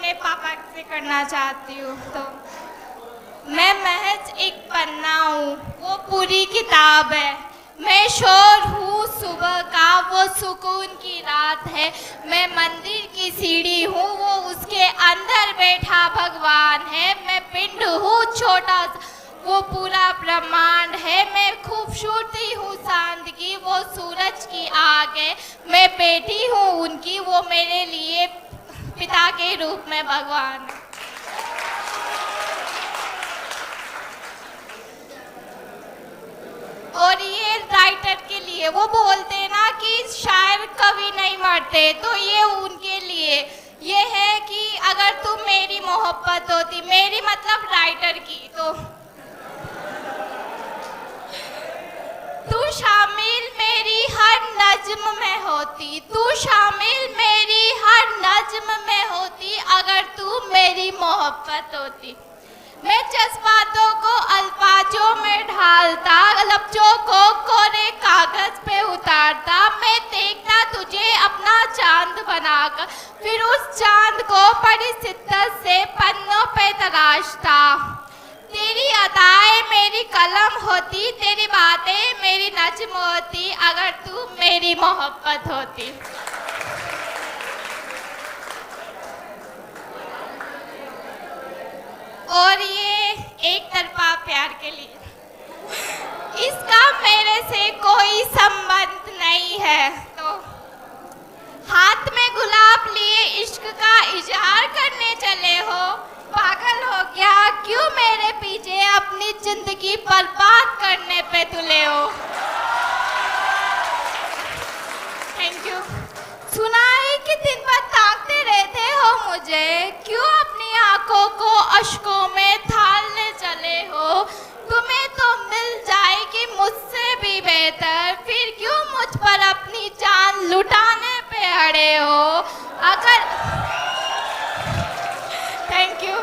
अपने पापा से करना चाहती हूँ। तो मैं महज एक पन्ना हूँ, वो पूरी किताब है। मैं शोर हूँ सुबह का, वो सुकून की रात है। मैं मंदिर की सीढ़ी हूँ, वो उसके अंदर बैठा भगवान है। मैं पिंड हूँ छोटा, वो पूरा ब्रह्मांड है। मैं खूबसूरती हूँ चांद की, वो सूरज की आग है। मैं बेटी हूँ उनकी, वो मेरे लिए पिता के रूप में भगवान है। और ये राइटर के लिए, वो बोलते हैं ना कि शायर कभी नहीं मरते, तो ये उनके लिए ये है कि अगर तुम मेरी मोहब्बत होती, मेरी मतलब राइटर की, तो तू शामिल मेरी हर नज्म में होती, तू शामिल मेरी हर नज्म में होती, अगर तू मेरी मोहब्बत होती। मैं जज्बातों को अल्फाजों में ढालता, लफ्जों को कोरे कागज पे उतारता। मैं देखता तुझे अपना चांद बनाकर, फिर उस चांद को बड़ी शिद्दत से पन्नों पे तराशता। तेरी अदाएं मेरी कलम होती, तेरी बातें मेरी नज्म होती, अगर तू मेरी मोहब्बत होती। और ये एक तरफा प्यार के लिए, इसका मेरे से कोई संबंध नहीं है। तो हाथ में गुलाब लिए इश्क का इजहार करने चले हो, पागल हो क्या? क्यों मेरे पीछे अपनी जिंदगी बर्बाद करने पे तुले हो? Thank you. सुना है कि दिन भर ताकते रहते हो मुझे, क्यों अपनी आंखों को अश्कों में थालने चले हो? तुम्हें तो मिल जाएगी मुझसे भी बेहतर, फिर क्यों मुझ पर अपनी जान लुटाने पे अड़े हो? Thank you.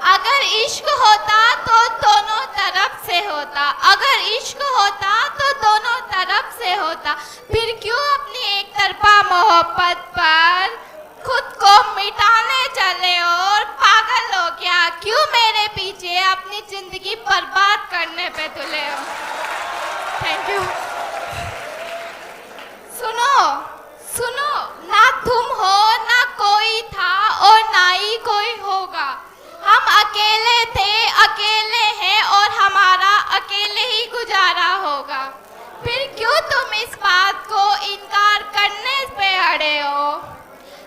अगर इश्क होता तो दोनों तरफ से होता, अगर इश्क होता तो दोनों तरफ से होता, फिर क्यों अपनी एक तरफा मोहब्बत पर खुद को मिटाने चले हो? और पागल हो क्या? क्यों मेरे पीछे अपनी जिंदगी बर्बाद करने पे तुले हो? Thank you. सुनो सुनो, ना तुम हो ना कोई था और ना ही कोई होगा। हम अकेले थे, अकेले हैं और हमारा अकेले ही गुजारा होगा। फिर क्यों तुम इस बात को इनकार करने पे अड़े हो?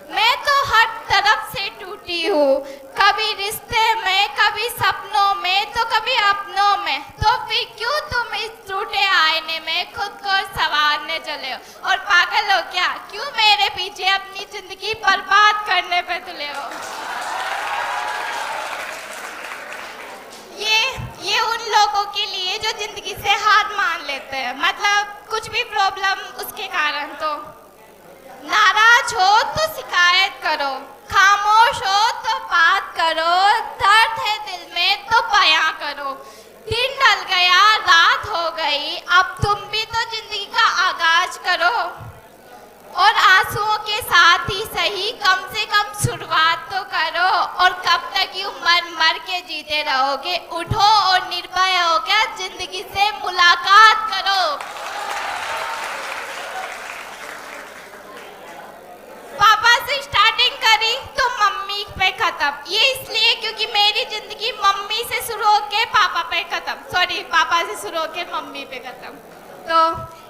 मैं तो हर तरफ से टूटी हूँ, कभी रिश्ते में, कभी सपनों में, तो कभी अपनों में। तो फिर क्यों तुम इस टूटे आईने में खुद को संवारने चले हो? और पागल हो क्या? क्यों मेरे पीछे अपनी जिंदगी बर्बाद करने पे तुले हो? ये उन लोगों के लिए जो जिंदगी से हार मान लेते हैं, मतलब कुछ भी प्रॉब्लम उसके कारण। तो नाराज हो तो शिकायत करो, खामोश हो तो बात करो, दर्द है दिल में तो बयां करो। दिन ढल गया, रात हो गई, अब तुम भी तो जिंदगी का आगाज करो। और आंसुओं के साथ ही सही, कम से कम शुरुआत तो करो। और कब तक यूं मर मर के जीते रहोगे? उठो और निर्भय होकर जिंदगी से मुलाकात करो। पापा से स्टार्टिंग करी तो मम्मी पे खत्म, ये इसलिए क्योंकि मेरी जिंदगी मम्मी से शुरू होके पापा पे खत्म, सॉरी पापा से शुरू होके मम्मी पे खत्म। तो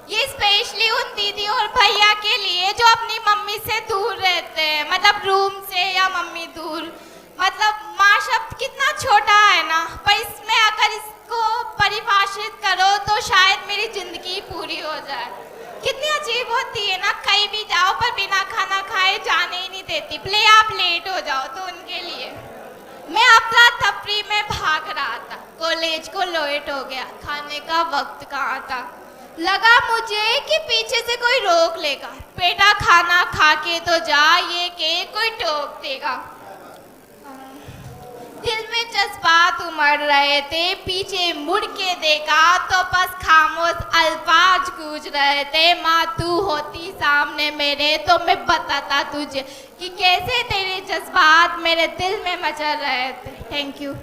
ये स्पेशली उन दीदी और भैया के लिए जो अपनी मम्मी से दूर रहते हैं, मतलब रूम से या मम्मी दूर। मतलब माँ शब्द कितना छोटा है ना, पर इसमें अगर इसको परिभाषित करो तो शायद मेरी जिंदगी पूरी हो जाए। कितनी अजीब होती है ना, कहीं भी जाओ पर बिना खाना खाए जाने ही नहीं देती, भले आप लेट हो जाओ। तो उनके लिए मैं अफरा तफरी में भाग रहा था, कॉलेज को लेट हो गया, खाने का वक्त कहाँ था। लगा मुझे कि पीछे से कोई रोक लेगा, बेटा खाना खा के तो जा, ये के कोई टोक देगा। दिल में जज्बात उमड़ रहे थे, पीछे मुड़ के देखा तो बस खामोश अल्फाज गूंज रहे थे। माँ तू होती सामने मेरे तो मैं बताता तुझे कि कैसे तेरे जज्बात मेरे दिल में मचल रहे थे। Thank you.